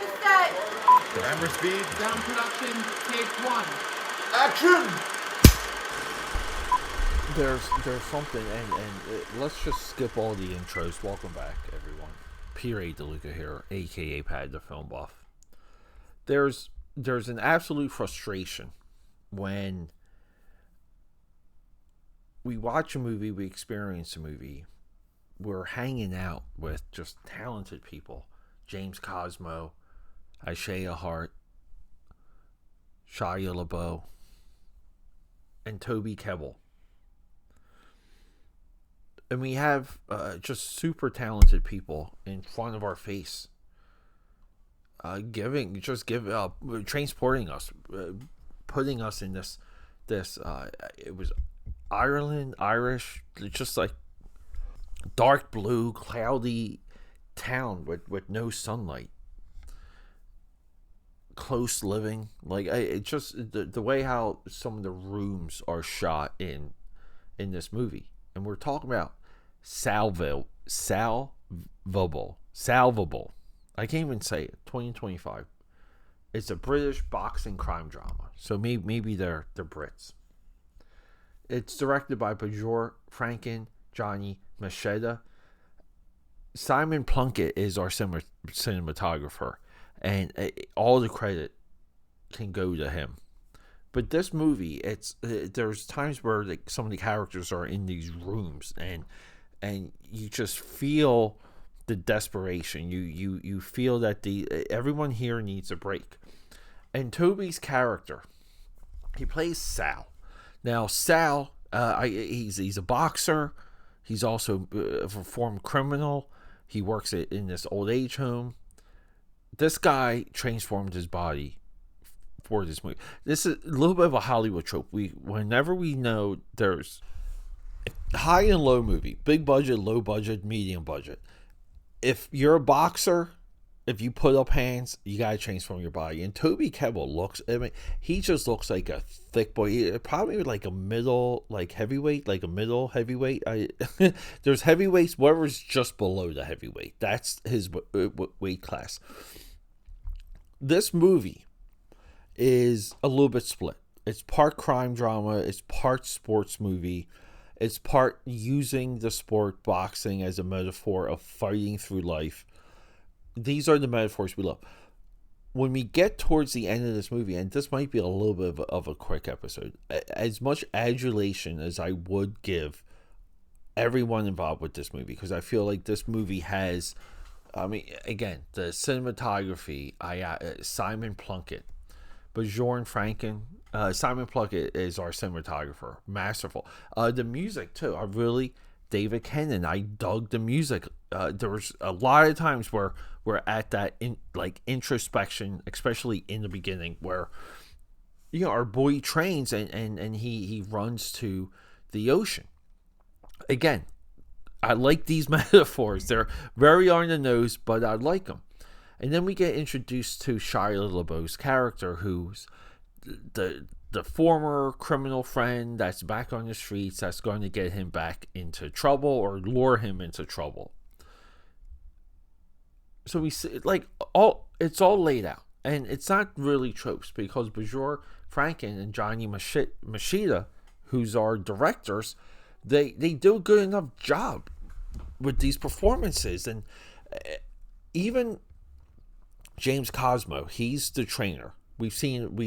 to set. Camera speed. Sound production, take one. Action! There's something, and let's just skip all the intros. Welcome back, everyone. Pierre DeLuca here, AKAPAD, the film buff. There's an absolute frustration when we watch a movie, we experience a movie, we're hanging out with just talented people. James Cosmo, Aishea Hart, Shia LaBeouf, and Toby Kebbell. And we have just super talented people in front of our face, transporting us, putting us in this. It was Irish, just like dark blue, cloudy town with no sunlight, close living. Like it just the way how some of the rooms are shot in this movie, and we're talking about Salvable. I can't even say it. 2025. It's a British boxing crime drama. So maybe they're Brits. It's directed by Bajor Franken, Johnny Macheda. Simon Plunkett is our cinematographer, and all the credit can go to him. But this movie, there's times where some of the characters are in these rooms, and you just feel the desperation. You feel that everyone here needs a break. And Toby's character, he plays Sal. Now Sal, he's a boxer. He's also a reformed criminal. He works in this old age home. This guy transformed his body for this movie. This is a little bit of a Hollywood trope. Whenever we know there's high and low movie, big budget, low budget, medium budget. If you're a boxer, if you put up hands, you gotta transform your body. And Toby Kebbell he just looks like a thick boy. Probably like a middle, heavyweight, there's heavyweights, whatever's just below the heavyweight. That's his weight class. This movie is a little bit split. It's part crime drama, it's part sports movie, it's part using the sport boxing as a metaphor of fighting through life. These are the metaphors we love. When we get towards the end of this movie, and this might be a little bit of a quick episode, as much adulation as I would give everyone involved with this movie, because I feel like this movie has, again, the cinematography, Simon Plunkett, Bjorn Franken. Simon Plunkett is our cinematographer. Masterful. The music, too. David Kennan, I dug the music. There was a lot of times where we're at that introspection, especially in the beginning, where our boy trains and he runs to the ocean. Again, I like these metaphors. They're very on the nose, but I like them. And then we get introduced to Shia LaBeouf's character, who's the former criminal friend that's back on the streets, that's going to get him back into trouble or lure him into trouble. So we see it's all laid out, and it's not really tropes, because Bajor Franken and Johnny Macheda, who's our directors, they do a good enough job with these performances. And even James Cosmo, he's the trainer. We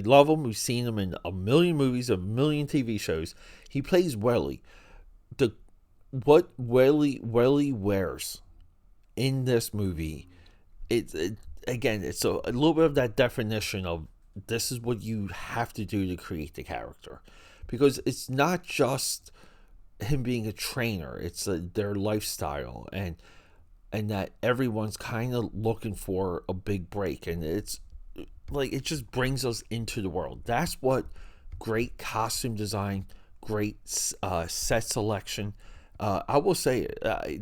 love him. We've seen him in a million movies, a million TV shows. He plays Welly. What Welly wears in this movie, it's a little bit of that definition of this is what you have to do to create the character, because it's not just him being a trainer. It's their lifestyle, and that everyone's kind of looking for a big break, and it just brings us into the world. That's what great costume design, great set selection. I will say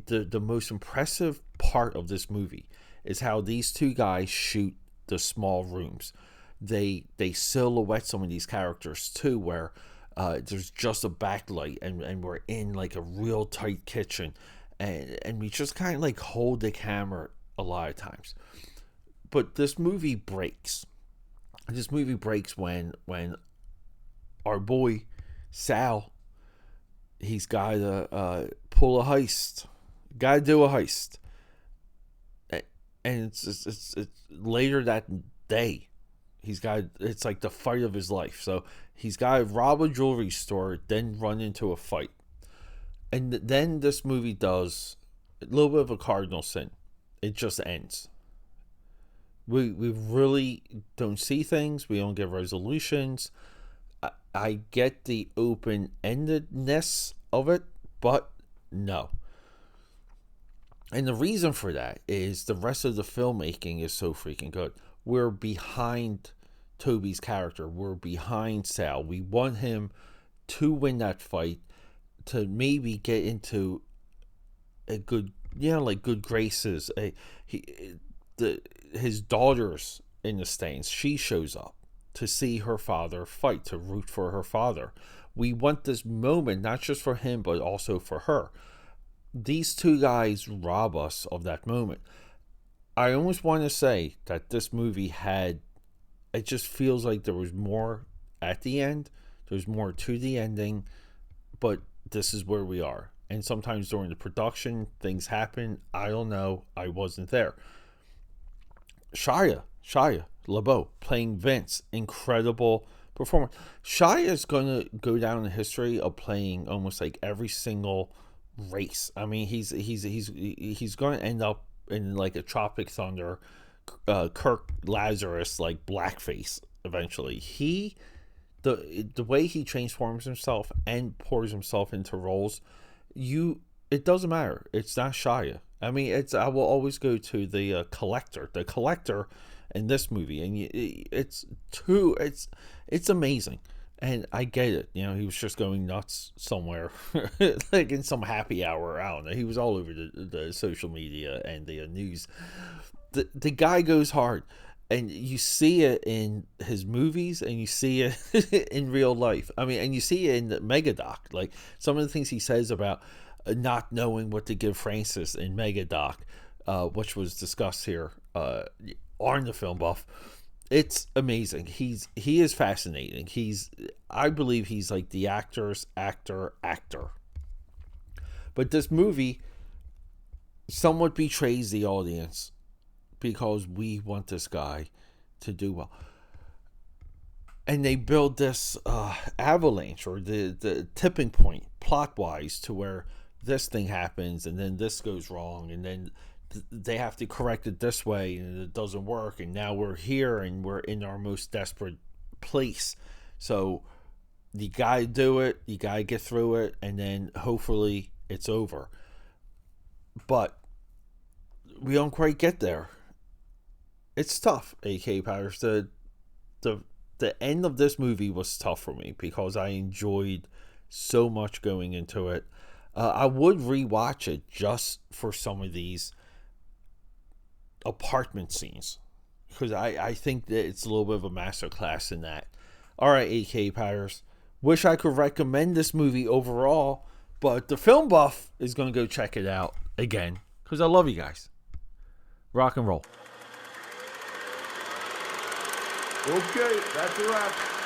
the most impressive part of this movie is how these two guys shoot the small rooms. They silhouette some of these characters too, where there's just a backlight, and we're in like a real tight kitchen, and we just kind of hold the camera a lot of times. but this movie breaks. This movie breaks when our boy Sal, he's got to pull a heist, got to do a heist, and it's later that day. It's like the fight of his life. So he's got to rob a jewelry store, then run into a fight. And then this movie does a little bit of a cardinal sin. It just ends. We really don't see things. We don't get resolutions. I get the open-endedness of it, but no. And the reason for that is the rest of the filmmaking is so freaking good. We're behind Toby's character. We're behind Sal. We want him to win that fight, to maybe get into a good, like good graces. His daughter's in the stands. She shows up to see her father fight, to root for her father. We want this moment, not just for him, but also for her. These two guys rob us of that moment. I almost want to say that this movie it just feels like there was more at the end. There's more to the ending, but this is where we are. And sometimes during the production, things happen. I don't know. I wasn't there. Shia LaBeouf playing Vince, incredible performance. Shia is going to go down in history of playing almost like every single race. I mean, he's going to end up in like a Tropic Thunder, Kirk Lazarus, like blackface eventually. The way he transforms himself and pours himself into roles, it doesn't matter. It's not Shia. I mean, I will always go to the collector. The collector in this movie, and it's amazing. And I get it. He was just going nuts somewhere, like in some happy hour. I don't know. He was all over the social media and the news. The guy goes hard, and you see it in his movies, and you see it in real life. I mean, and you see it in the Megadoc. Like some of the things he says about not knowing what to give Francis in Megadoc, which was discussed here on the Film Buff. It's amazing. He is fascinating. I believe he's like the actor's actor. But this movie somewhat betrays the audience because we want this guy to do well. And they build this avalanche or the tipping point plot-wise to where this thing happens and then this goes wrong and then they have to correct it this way and it doesn't work, and now we're here and we're in our most desperate place. So you gotta do it, you gotta get through it, and then hopefully it's over. But we don't quite get there. It's tough, AKAPADers. The end of this movie was tough for me because I enjoyed so much going into it. I would rewatch it just for some of these apartment scenes because I think that it's a little bit of a masterclass in that. Alright, AKAPADers, wish I could recommend this movie overall, but the Film Buff is going to go check it out again because I love you guys. Rock and roll. Okay, that's a wrap.